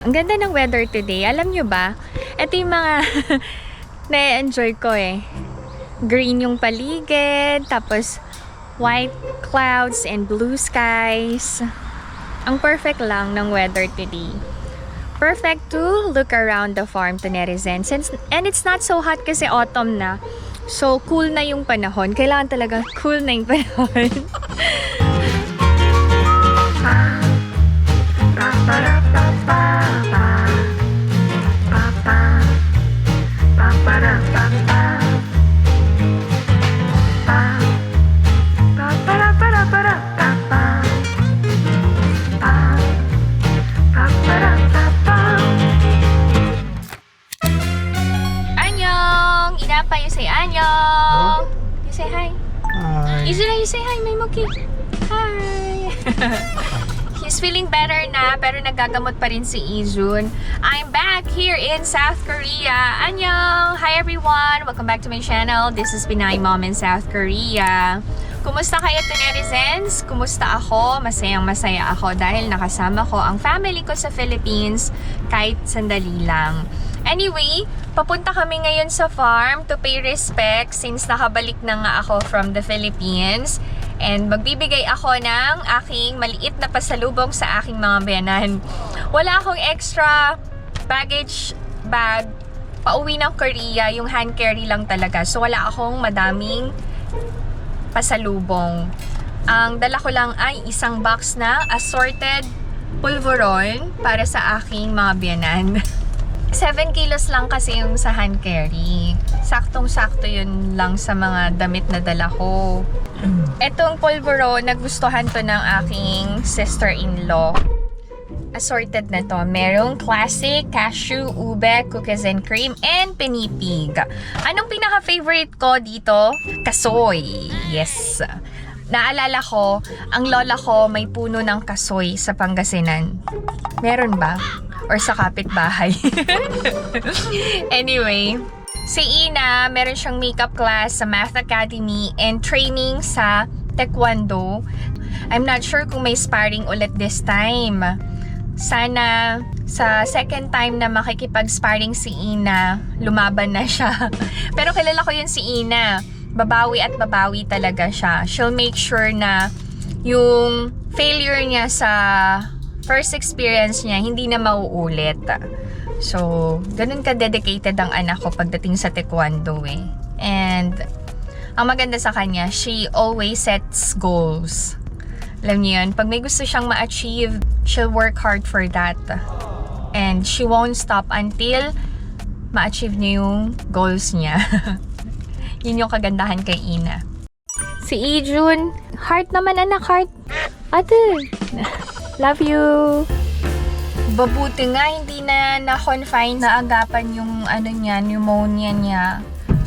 Ang ganda ng weather today. Alam nyo ba? Ito yung mga na-enjoy ko eh. Green yung paligid, tapos white clouds and blue skies. Ang perfect lang ng weather today. Perfect to look around the farm to netizens. And it's not so hot kasi autumn na. So cool na yung panahon. Kailangan talaga cool na yung panahon. Annyeong! Inapa, you say annyeong! You say hi. Hi. Izura, you say hi, may moki. Hi! He's feeling better na, pero nagagamot pa rin si Izun. I'm back here in South Korea. Annyeong! Hi everyone! Welcome back to my channel. This is Pinay Mom in South Korea. Kumusta kayo to netizens? Kumusta ako? Masayang-masaya ako dahil nakasama ko ang family ko sa Philippines kahit sandali lang. Anyway, papunta kami ngayon sa farm to pay respect since nakabalik na nga ako from the Philippines. And magbibigay ako ng aking maliit na pasalubong sa aking mga biyanan. Wala akong extra baggage bag pauwi ng Korea, yung hand carry lang talaga. So wala akong madaming pasalubong. Ang dala ko lang ay isang box na assorted pulveron para sa aking mga biyanan. 7 kilos lang kasi yung sa hand carry. Saktong-sakto yun lang sa mga damit na dala ko. Etong pulveron, nagustuhan to ng aking sister-in-law. Assorted na to. Merong classic, cashew, ube, cookies and cream, and pinipig. Anong pinaka-favorite ko dito? Kasoy. Yes. Naalala ko, ang lola ko may puno ng kasoy sa Pangasinan. Meron ba? Or sa kapitbahay? Anyway, si Ina, meron siyang makeup class sa Math Academy and training sa Taekwondo. I'm not sure kung may sparring ulit this time. Sana sa second time na makikipag-sparring si Ina, lumaban na siya. Pero kilala ko yun si Ina. Babawi at babawi talaga siya. She'll make sure na yung failure niya sa first experience niya, hindi na mauulit. So, ganun ka-dedicated ang anak ko pagdating sa Taekwondo eh. And, ang maganda sa kanya, she always sets goals. Alam niyo yun, pag may gusto siyang ma-achieve, she'll work hard for that. And she won't stop until ma-achieve niya yung goals niya. Yun yung kagandahan kay Ina. Si Ijun, heart naman anak, heart. Ate, love you. Babuti nga, hindi na-confine na agapan yung pneumonia niya.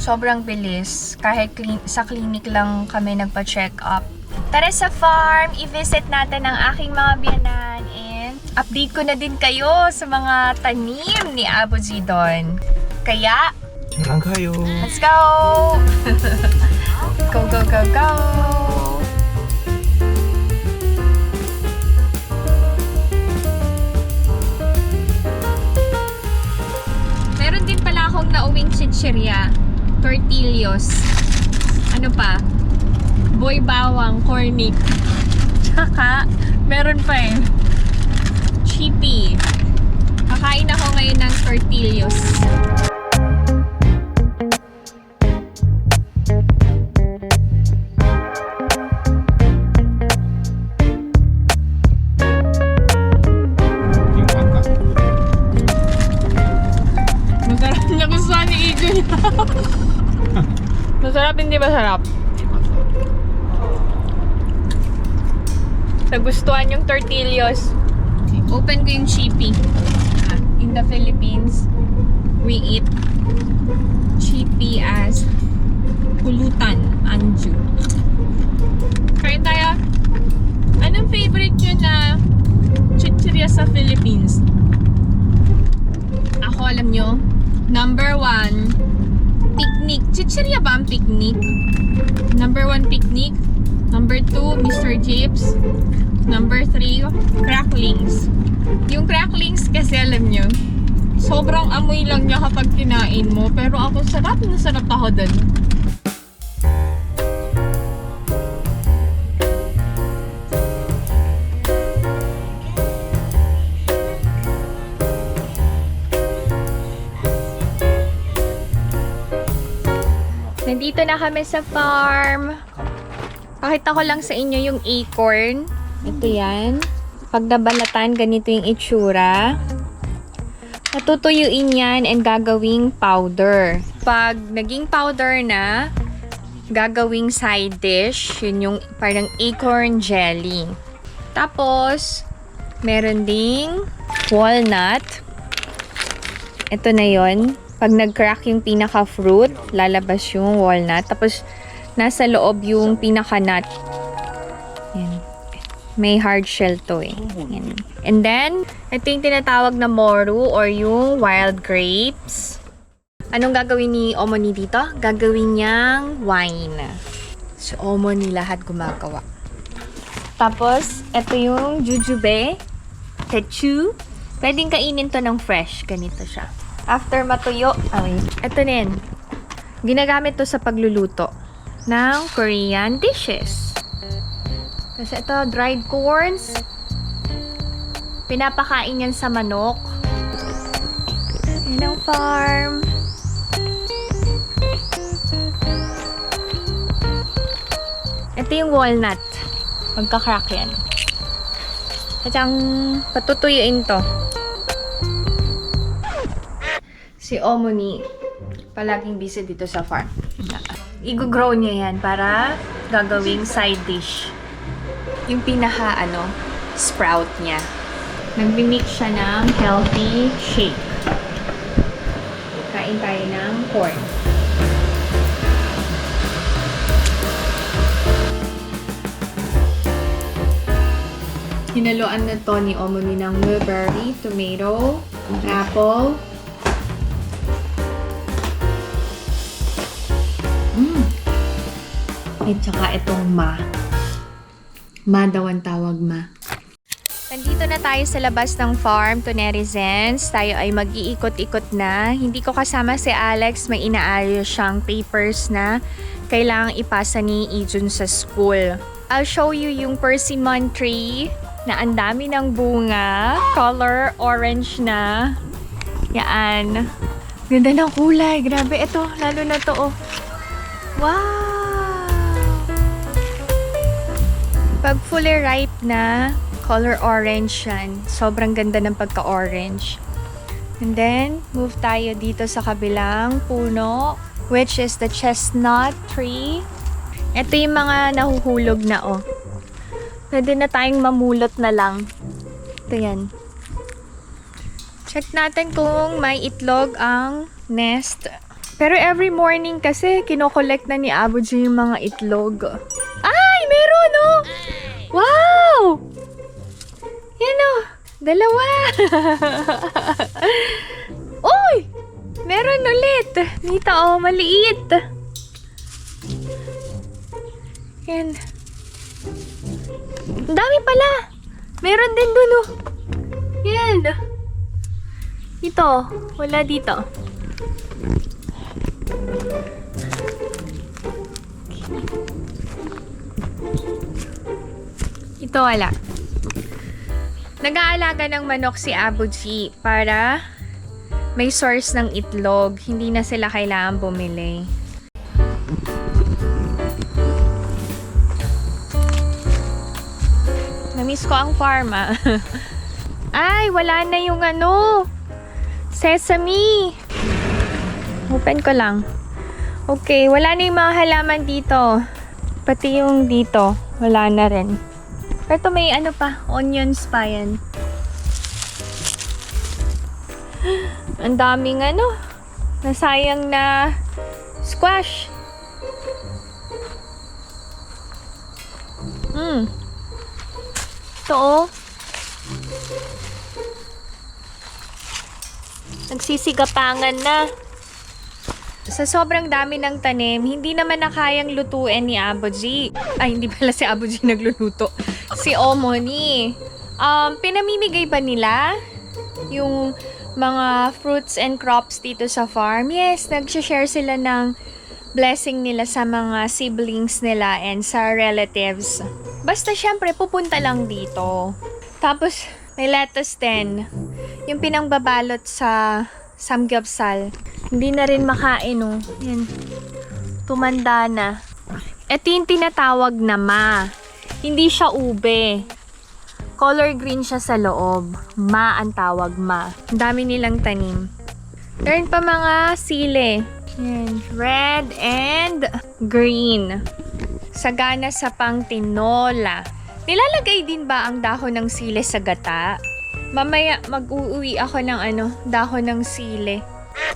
Sobrang bilis. Kahit sa clinic lang kami nagpa-check up. Tara sa farm, i-visit natin ang aking mga biyanan. And update ko na din kayo sa mga tanim ni Abu Zidon. Kaya, Lang kayo. let's go! Go, go, go, go! Meron din pala akong nauwing chichirya, tortillos, ano pa, boy bawang, cornic, tsaka meron pa eh, chippy. Kakain ako ngayon ng tortillos. Nagustuhan ni Ijun. Masarap, hindi ba sarap? Nagustuhan yung tortillos. Open ko yung chippy. In the Philippines, we eat chippy as pulutan, anju. Kain tayo. Anong favorite nyo na chichirya sa Philippines? Ako, alam nyo, number 1, picnic. Chichirya ba ang picnic? Number 1, picnic. Number 2, Mr. Jeeps. Number 3, cracklings. Yung cracklings kasi alam nyo, sobrang amoy lang niya kapag kinain mo. Pero ako sarap na sarap ako dun. Nandito na kami sa farm. Pakita ko lang sa inyo yung acorn. Ito yan. Pag nabalatan, ganito yung itsura. Natutuyuin yan and gagawing powder. Pag naging powder na, gagawing side dish. Yun yung parang acorn jelly. Tapos, meron ding walnut. Ito na yon. Pag nag-crack yung pinaka-fruit, lalabas yung walnut. Tapos, nasa loob yung pinaka-nut. Yan. May hard shell to eh. Yan. And then, ito yung tinatawag na moru or yung wild grapes. Anong gagawin ni Omoni dito? Gagawin niyang wine. So, Omoni lahat gumagawa. Tapos, ito yung jujube. Techu. Pwedeng kainin to ng fresh. Ganito siya. After matuyo, ito na yun. Ginagamit to sa pagluluto ng Korean dishes. Kasi ito, dried corns. Pinapakain yan sa manok. Yan ang farm. Ito yung walnut. Magka-crack yan. At ang patutuyuin to. Si Omoni, palaging busy dito sa farm. I-grow niya yan para gagawing side dish. Yung pinaka, sprout niya. Nagmi-mix siya ng healthy shake. Kain tayo ng corn. Hinaluan na to ni Omoni ng mulberry, tomato, apple, at saka itong ma. Ma daw ang tawag ma. Nandito na tayo sa labas ng farm to Nerizens. Tayo ay mag-iikot-ikot na. Hindi ko kasama si Alex. May inaayos siyang papers na kailangang ipasa ni Ijun sa school. I'll show you yung persimmon tree na ang dami ng bunga. Color orange na. Yan. Ganda ng kulay. Grabe ito. Lalo na to. Oh. Wow! Pag fully ripe na, color orange yan. Sobrang ganda ng pagka-orange. And then, move tayo dito sa kabilang puno, which is the chestnut tree. Ito yung mga nahuhulog na, oh. Pwede na tayong mamulot na lang. Ito yan. Check natin kung may itlog ang nest. Pero every morning kasi, kinokollect na ni Abuji yung mga itlog. Ay! Meron, oh! Wow! Yan, oh! Dalawa! Uy! Meron ulit! Dito, oh! Maliit! Yan. Ang dami pala! Meron din dun, oh! Yan! Dito, wala dito. Ito wala. Nag-aalaga ng manok si Abuji para may source ng itlog. Hindi na sila kailangan bumili. Namiss ko ang farm, ah. Ay, wala na yung sesame. Open ko lang. Okay, wala na yung mga halaman dito. Pati yung dito, wala na rin. Pero may pa, onions pa yan. Ang daming nasayang na squash. Ito, oh. Nagsisigapangan na. Sa sobrang dami ng tanim, hindi naman na kayang lutuin ni Abuji. Ay, hindi pala si Abuji nagluluto. Si Omoni. Pinamimigay ba nila yung mga fruits and crops dito sa farm? Yes, nag-share sila ng blessing nila sa mga siblings nila and sa relatives. Basta syempre, pupunta lang dito. Tapos, may lettuce din. Yung pinangbabalot sa samgyupsal. Hindi na rin makain, oh. Yan. Tumanda na. Ito yung tinatawag na ma. Hindi siya ube. Color green siya sa loob. Ma ang tawag, ma. Ang dami nilang tanim. Meron pa mga sile. Yan. Red and green. Sagana sa pangtinola. Nilalagay din ba ang dahon ng sile sa gata? Mamaya mag-uuwi ako ng dahon ng sile.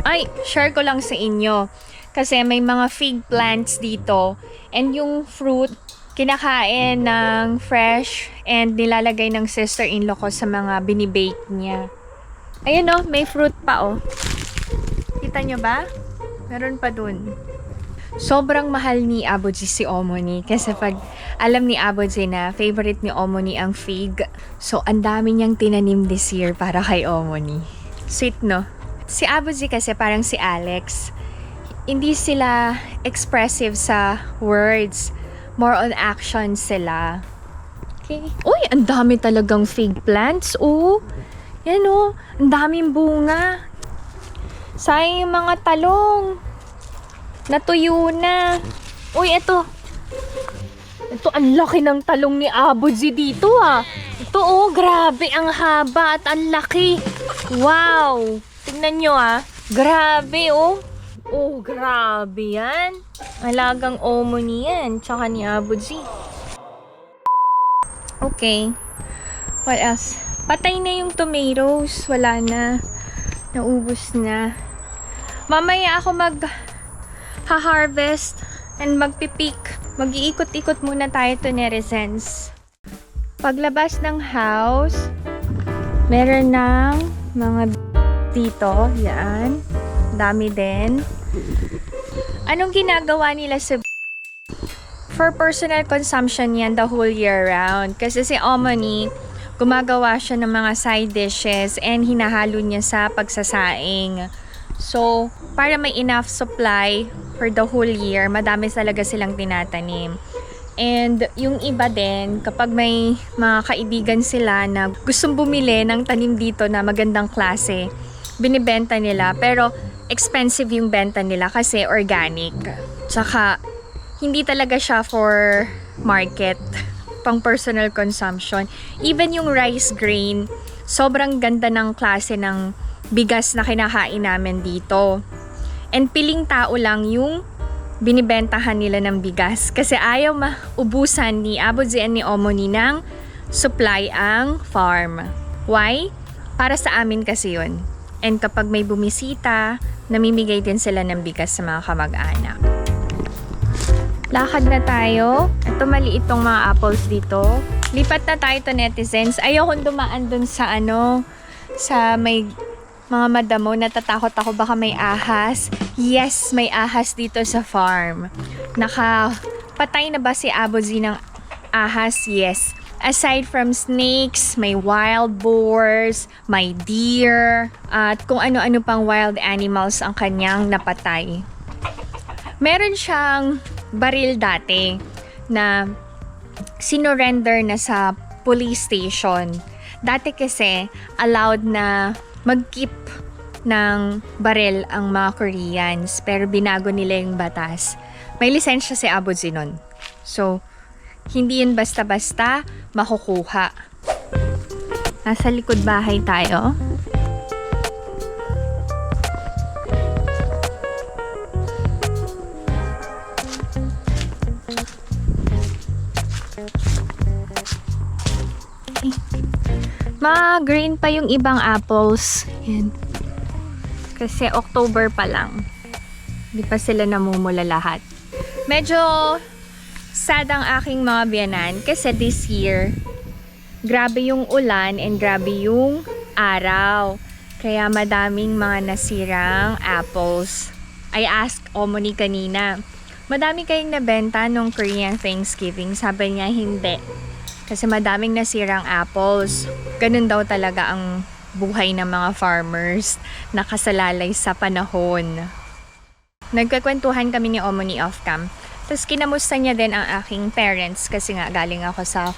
Ay, share ko lang sa inyo. Kasi may mga fig plants dito. And yung fruit, kinakain ng fresh and nilalagay ng sister-in-law ko sa mga binibake niya. Ayun oh, may fruit pa oh. Kita nyo ba? Meron pa dun. Sobrang mahal ni Aboji si Omoni. Kasi pag alam ni Aboji na favorite ni Omoni ang fig, so ang dami niyang tinanim this year para kay Omoni. Sweet no? Si Aboji kasi parang si Alex. Hindi sila expressive sa words. More on action sila. Okay. Uy, ang dami talagang fig plants. Oh, yan oh. Ang daming bunga. Sayang yung mga talong. Natuyo na. Uy, ito. Ito, ang laki ng talong ni Aboji dito ah. Ito oh, grabe. Ang haba at ang laki. Wow. Tingnan nyo ah. Grabe oh. Oh, grabe yan. Alagang Omoni yan. Tsaka ni Aboji. Okay. What else? Patay na yung tomatoes. Wala na. Naubos na. Mamaya ako ha-harvest and magpipik. Mag-iikot-ikot muna tayo to netizens. Paglabas ng house, meron ng mga dito. Yan. Dami din. Anong ginagawa nila sa for personal consumption yan the whole year round? Kasi si Omoni, gumagawa siya ng mga side dishes and hinahalo niya sa pagsasaing. So, para may enough supply for the whole year, madami talaga silang tinatanim. And yung iba din, kapag may mga kaibigan sila na gustong bumili ng tanim dito na magandang klase, binibenta nila. Pero expensive yung benta nila kasi organic. Tsaka, hindi talaga siya for market, pang personal consumption. Even yung rice grain, sobrang ganda ng klase ng bigas na kinakain namin dito. And piling tao lang yung binibentahan nila ng bigas. Kasi ayaw maubusan ni Aboji and ni Omoni ng supply ang farm. Why? Para sa amin kasi yun. And kapag may bumisita, namimigay din sila ng bigas sa mga kamag-anak. Lakad na tayo. Ito maliit tong mga apples dito. Lipat na tayo to netizens. Ayokong dumaan dun sa sa may mga madamo. Natatakot ako baka may ahas. Yes, may ahas dito sa farm. Nakapatay na ba si Aboji ng ahas? Yes. Aside from snakes, may wild boars, may deer, at kung ano-ano pang wild animals ang kanyang napatay. Meron siyang baril dati na sinurrender na sa police station. Dati kasi allowed na mag-keep ng baril ang mga Koreans, pero binago nila yung batas. May lisensya si Aboji nun. So, hindi yun basta-basta makukuha. Nasa likod bahay tayo. Okay. Ma-green pa yung ibang apples. Yan. Kasi October pa lang. Hindi pa sila namumula lahat. Medyo sad ang aking mga biyanan kasi this year, grabe yung ulan and grabe yung araw. Kaya madaming mga nasirang apples. I asked Omoni kanina, madami kayong nabenta nung Korean Thanksgiving? Sabi niya, hindi. Kasi madaming nasirang apples. Ganun daw talaga ang buhay ng mga farmers, nakasalalay sa panahon. Nagkakwentuhan kami ni Omoni off-cam. Tapos kinamusta niya din ang aking parents kasi nga galing ako sa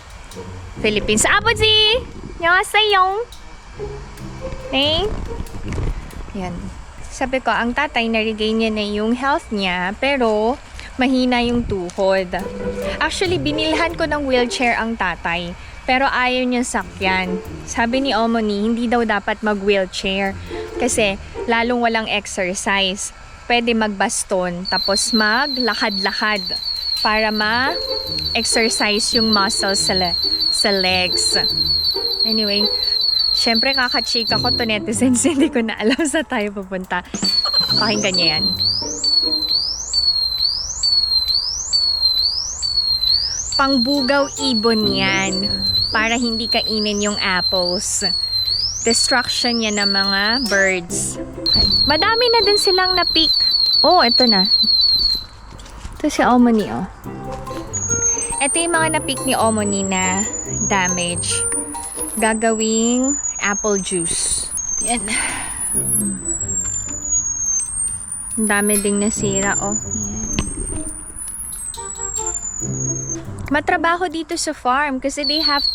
Philippines. Abuji! Annyeonghaseyo! Yan. Sabi ko, ang tatay na-regain niya na yung health niya, pero mahina yung tuhod. Actually, binilhan ko ng wheelchair ang tatay, pero ayaw niya sakyan. Sabi ni Omoni, hindi daw dapat mag-wheelchair kasi lalong walang exercise. Pwede magbaston, tapos maglakad-lakad para ma-exercise yung muscles sa legs. Anyway, syempre kakachika ko to netizens, hindi ko na alam sa tayo pupunta. Pakinggan niya yan. Pangbugaw ibon yan para hindi kainin yung apples. Destruction yan ng mga birds. Madami na din silang na-pick. Oh, ito na. Ito si Omoni, oh. Ito yung mga na-pick ni Omoni na damage. Gagawing apple juice. Yan. Ang dami ding nasira, oh. Yan. Matrabaho dito sa farm kasi they have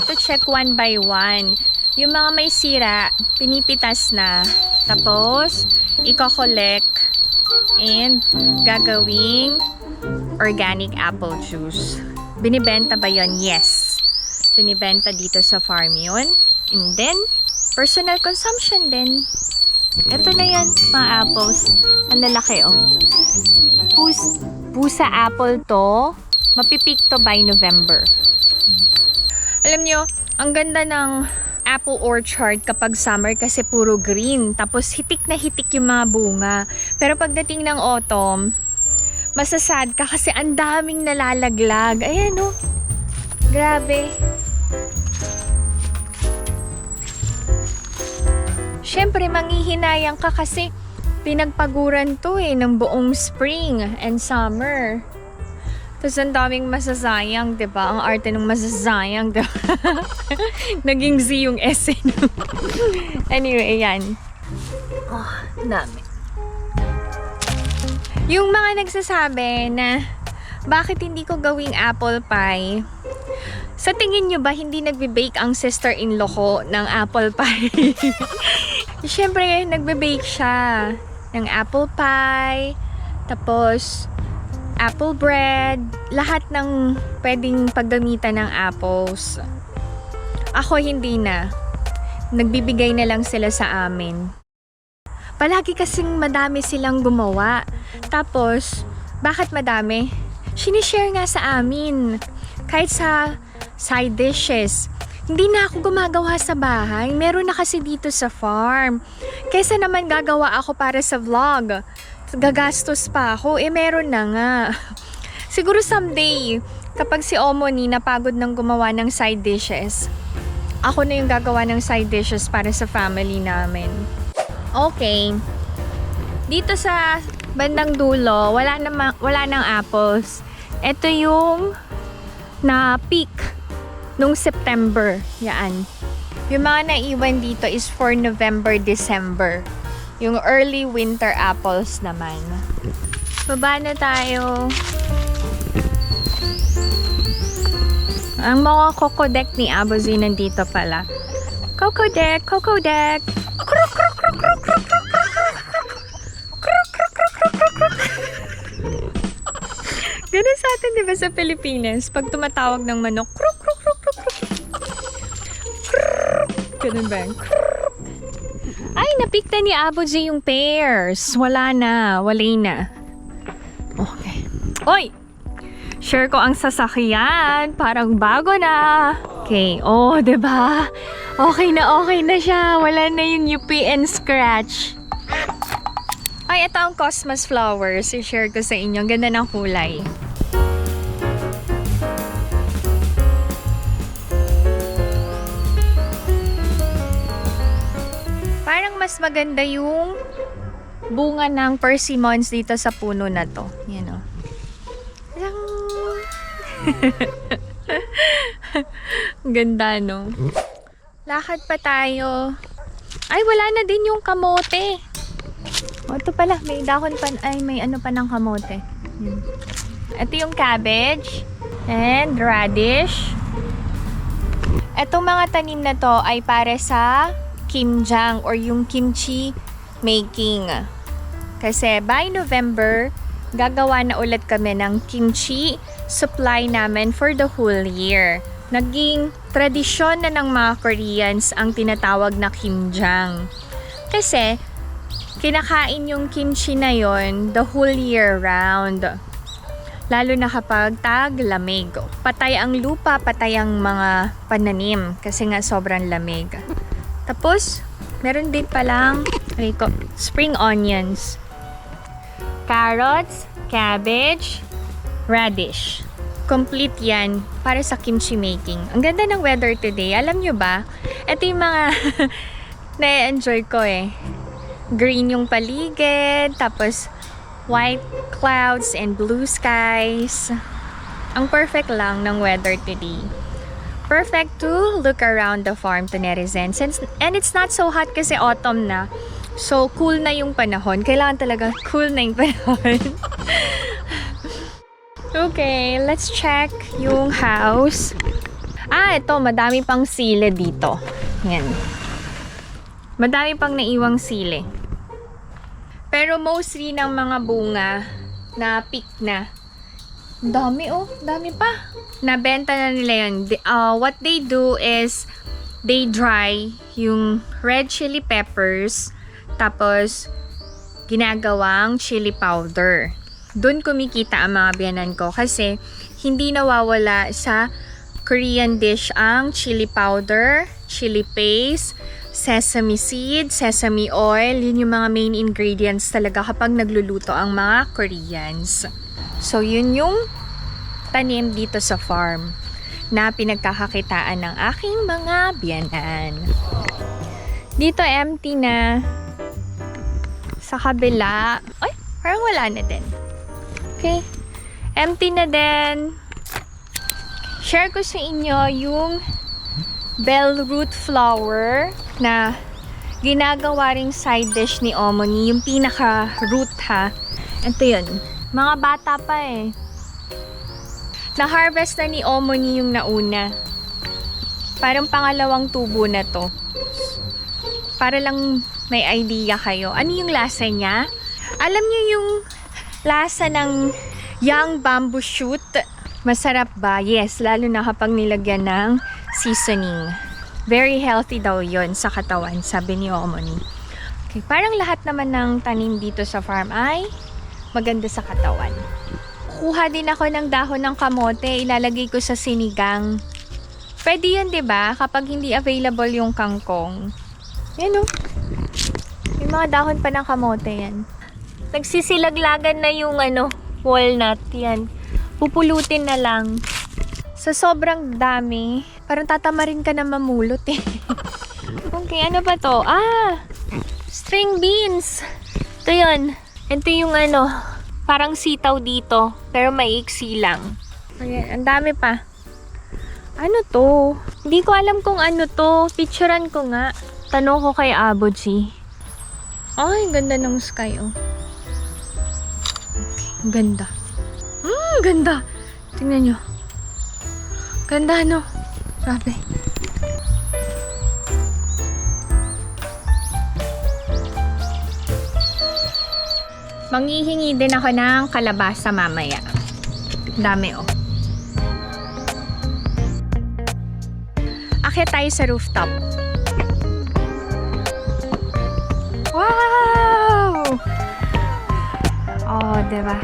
to check one by one. Yung mga may sira, pinipitas na. Tapos, i-collect and gagawing organic apple juice. Binibenta ba yon? Yes. Binibenta dito sa farm yun. And then, personal consumption din. Ito na yan, mga apples. Ang lalaki, oh. Pusa apple to. Mapipik to by November. Alam nyo, ang ganda ng apple orchard kapag summer kasi puro green. Tapos hitik na hitik yung mga bunga. Pero pagdating ng autumn, masasad ka kasi ang daming nalalaglag. Ayan, oh. Grabe. Siyempre, manghihinayang ka kasi pinagpaguran to ng buong spring and summer. Tapos ang daming masasayang, diba? Ang arte ng masasayang, diba? Naging Z yung S. Anyway, yan. Oh, dami. Yung mga nagsasabi na bakit hindi ko gawing apple pie? Sa tingin nyo ba hindi nagbe-bake ang sister-in-law ko ng apple pie? Siyempre, nagbe-bake siya ng apple pie, tapos apple bread, lahat ng pwedeng paggamitan ng apples. Ako hindi na. Nagbibigay na lang sila sa amin. Palagi kasing madami silang gumawa. Tapos, bakit madami? Sinishare nga sa amin. Kahit sa side dishes. Hindi na ako gumagawa sa bahay. Meron na kasi dito sa farm. Kesa naman gagawa ako para sa vlog. Gagastos pa ako. Meron na nga. Siguro someday, kapag si Omoni napagod ng gumawa ng side dishes, ako na yung gagawa ng side dishes para sa family namin. Okay. Dito sa bandang dulo, wala nang apples. Ito yung na-peak nung September. Yan. Yung mga naiwan dito is for November, December. Yung early winter apples naman. Baba na tayo. Ang mga cocodek ni Abuzi nandito pala. Cocodek, cocodek. Kruk, kruk, kruk, kruk, kruk, kruk. Kruk, kruk, kruk, kruk, kruk, kruk. Ganun sa atin, di ba, sa Pilipinas? Pag tumatawag ng manok, kruk, kruk, kruk, kruk, kruk. Kruk. Ganun ba? Kruk. Ay, napikta ni Abuji yung pears. Wala na. Walay na. Okay. Oy! Share ko ang sasakyan. Parang bago na. Okay. Oh, diba? Okay na siya. Wala na yung UP and scratch. Ay, ito ang Cosmos flowers. I-share ko sa inyo. Ang ganda ng kulay. Parang mas maganda yung bunga ng persimmons dito sa puno na to. Yan o. Ganda, no? Lakad pa tayo. Ay, wala na din yung kamote. O, ito pala. May dahon pa. Ay, may ano pa ng kamote. Yan. Ito yung cabbage. And radish. Etong mga tanim na to ay para sa kimjang or yung kimchi making. Kasi by November, gagawa na ulit kami ng kimchi supply namin for the whole year. Naging tradisyon na ng mga Koreans ang tinatawag na kimjang. Kasi kinakain yung kimchi na yon the whole year round. Lalo na kapag tag-lamig. Patay ang lupa, patay ang mga pananim kasi nga sobrang lamig. Tapos, meron din palang spring onions, carrots, cabbage, radish. Complete yan para sa kimchi making. Ang ganda ng weather today. Alam nyo ba? Ito yung mga na-enjoy ko eh. Green yung paligid, tapos white clouds and blue skies. Ang perfect lang ng weather today. Perfect to look around the farm to netizens. And it's not so hot kasi autumn na. So, cool na yung panahon. Kailangan talaga cool na yung panahon. Okay, let's check yung house. Ito, madami pang sili dito. Yan. Madami pang naiwang sili. Pero mostly ng mga bunga na pick na. Dami dami pa. Nabenta na nila yun. What they do is they dry yung red chili peppers tapos ginagawang chili powder. Doon kumikita ang mga biyanan ko kasi hindi nawawala sa Korean dish ang chili powder, chili paste, sesame seed, sesame oil. Yun yung mga main ingredients talaga kapag nagluluto ang mga Koreans. So, yun yung tanim dito sa farm na pinagkakakitaan ng aking mga biyanan. Dito empty na. Sa kabila, ay, parang wala na din. Okay. Empty na din. Share ko sa inyo yung bell root flower na ginagawa ring side dish ni Omoni. Yung pinaka-root ha. Ito yun. Mga bata pa eh. Na-harvest na ni Omoni yung nauna. Parang pangalawang tubo na to. Para lang may idea kayo. Ano yung lasa niya? Alam niyo yung lasa ng young bamboo shoot? Masarap ba? Yes, lalo na kapag nilagyan ng seasoning. Very healthy daw yon sa katawan, sabi ni Omoni. Okay, parang lahat naman ng tanim dito sa farm ay maganda sa katawan. Kuha din ako ng dahon ng kamote, ilalagay ko sa sinigang. Pwede yun, 'di ba? Kapag hindi available yung kangkong. Yan oh. May mga dahon pa ng kamote yan. Nagsisilaglagan na yung walnut yan. Pupulutin na lang. Sa sobrang dami, parang tatamarin ka na mamulot eh. Okay, ano ba to? String beans. Ito yun. Ito yung parang sitaw dito. Pero maiksi lang. Ayan, ang dami pa. Ano to? Hindi ko alam kung ano to. Picturean ko nga. Tanong ko kay Aboji. Ay, ganda ng sky oh. Okay, ganda. Ganda. Tingnan nyo. Ganda, no? Grabe. Manghihingi din ako ng kalabasa mamaya. Dami, oh. Akyat tayo sa rooftop. Wow! Oh, diba?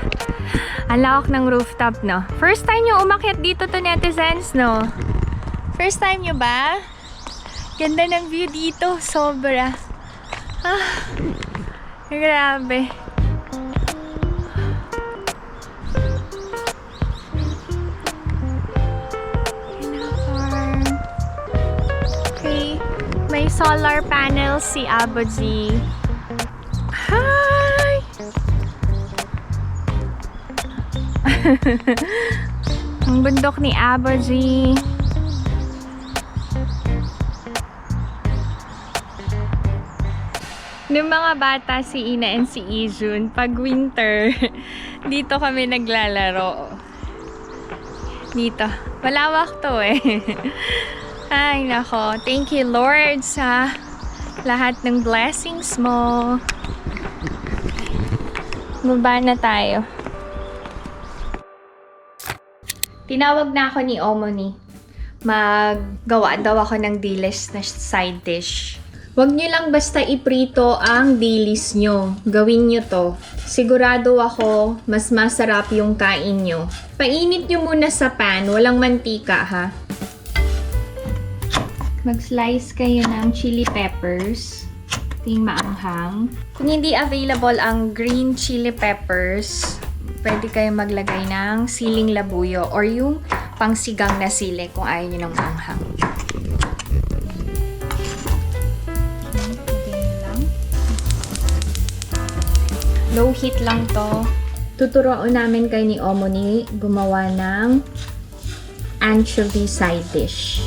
Ang lawak ng rooftop, no? First time nyo umakyat dito to netizens, no? First time nyo ba? Ganda ng view dito. Sobra. Grabe. Okay. May solar panels si Aboji. Hi! Ang bundok ni Abaji. Nung mga bata, si Ina and si Ijun, pag winter, dito kami naglalaro. Dito. Malawak to eh. Ay, nako. Thank you, Lord, sa lahat ng blessings mo. Baba na tayo. Tinawag na ako ni Omoni. Maggawa daw ako ng dilis na side dish. Huwag nyo lang basta iprito ang dilis nyo. Gawin nyo to. Sigurado ako, mas masarap yung kain nyo. Painit nyo muna sa pan. Walang mantika, ha? Mag-slice kayo ng chili peppers. Ito yung maanghang. Kung hindi available ang green chili peppers, pwede kayo maglagay ng siling labuyo or yung pangsigang na sili kung ayaw nyo ng maanghang. Low heat lang to. Tuturuan namin kay ni Omoni gumawa ng anchovy side dish.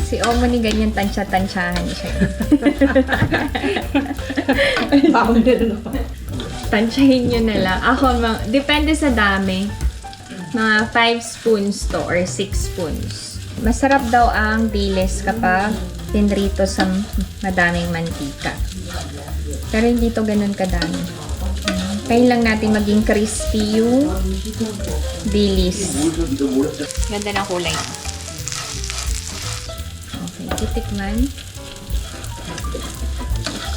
Si Omoni ganyan tansya-tansyahan siya. Tansyahin nyo na lang. Ako, depende sa dami. Mga 5 spoons to or 6 spoons. Masarap daw ang dilis kapag pinrito sa madaming mantika. Pero hindi to ganun kadami. Kain lang natin maging crispy yung dilis. Ganda ng kulay. Okay, titikman.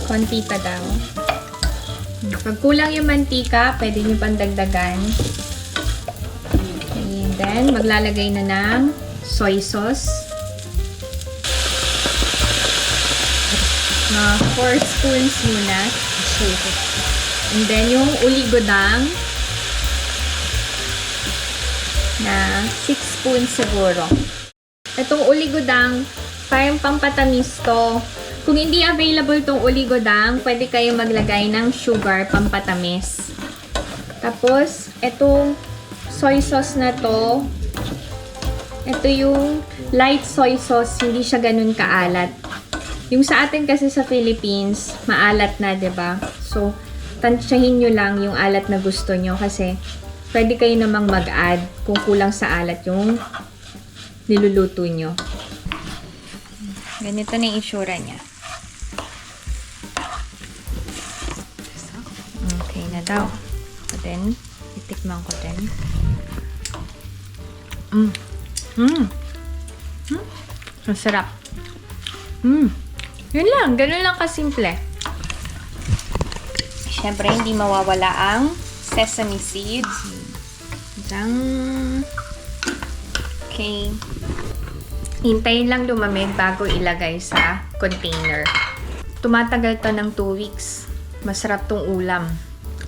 Konti pa daw. Pag kulang yung mantika, pwede nyo pandagdagan. And then, maglalagay na ng soy sauce. Mga 4 spoons muna. And then, yung uligodang na 6 spoons siguro. Itong uligodang, parang pampatamis to. Kung hindi available tong uligodang, pwede kayo maglagay ng sugar pampatamis. Tapos, itong soy sauce na to, ito yung light soy sauce, hindi siya ganun kaalat. Yung sa atin kasi sa Philippines, maalat na, 'di ba? So, tansyahin nyo lang yung alat na gusto nyo kasi pwede kayo namang mag-add kung kulang sa alat yung niluluto nyo. Ganito na yung itsura niya. Okay na daw. And then, itikman ko din. Ang sarap. Yun lang. Ganun lang kasimple. Siyempre, hindi mawawala ang sesame seeds. Okay. Hintayin lang lumamig bago ilagay sa container. Tumatagal to ng 2 weeks. Masarap tong ulam.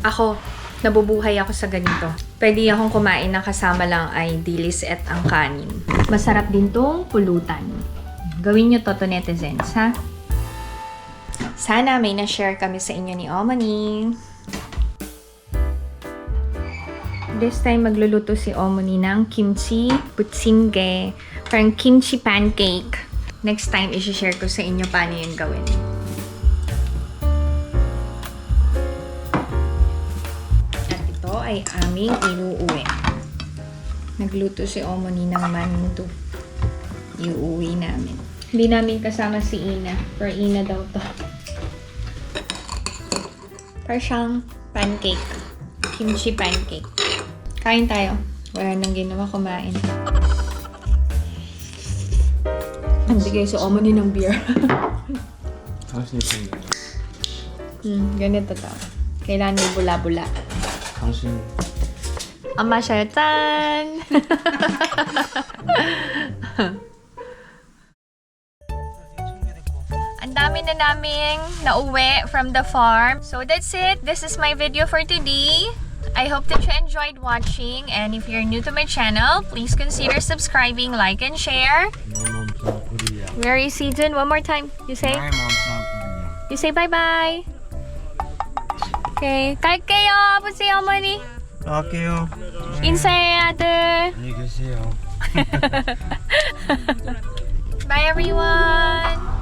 Ako, nabubuhay ako sa ganito. Pwede akong kumain na kasama lang ay dilis at ang kanin. Masarap din tong pulutan. Gawin nyo to netizens, ha? Sana may na-share kami sa inyo ni Omoni. This time, magluluto si Omoni ng kimchi butsimge. Parang kimchi pancake. Next time, isi-share ko sa inyo paano yun gawin. At ito ay aming inuuwi. Nagluto si Omoni ng mandu. Iuuwi namin. Hindi namin kasama si Ina. For Ina daw to. Parang siyang pancake. Kimchi pancake. Kain tayo. Wala nang ginawa kumain. Bigay si Omoni ng beer. 당신이 푼다. Ganito to. Kailangan may bula-bula. 당신 Ama siya. Tan! Ang dami na naming nauwi from the farm. So that's it. This is my video for today. I hope that you enjoyed watching, and if you're new to my channel, please consider subscribing, like, and share. Where is Season? One more time. You say? You say bye-bye. Okay. 갈게요, 아버지, 어머니. 나갈게요. 인사해 아들. 안녕히 계세요. Bye everyone.